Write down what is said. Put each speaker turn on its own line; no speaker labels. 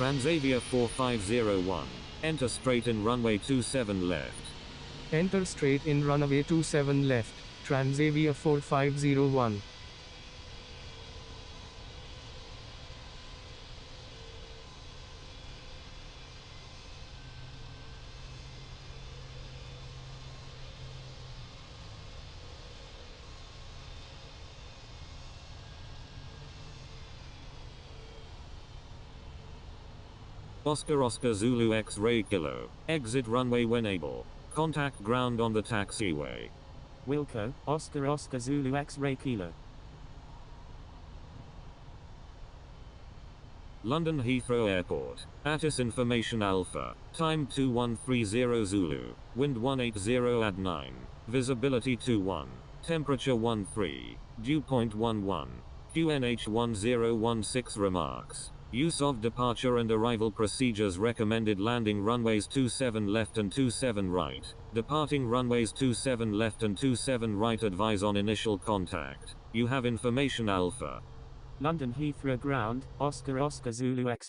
Transavia 4501. Enter straight in runway 27 left.
Enter straight in runway 27 left. Transavia 4501.
Oscar Oscar Zulu X-Ray Kilo. Exit runway when able. Contact ground on the taxiway.
Wilco, Oscar Oscar Zulu X-Ray Kilo.
London Heathrow Airport. ATIS Information Alpha. Time 2130 Zulu. Wind 180 at 9. Visibility 21. Temperature 13. Dew point 11. QNH 1016 remarks. Use of departure and arrival procedures recommended landing runways 27 left and 27 right. Departing runways 27 left and 27 right advise on initial contact. You have information Alpha.
London Heathrow ground, Oscar Oscar Zulu X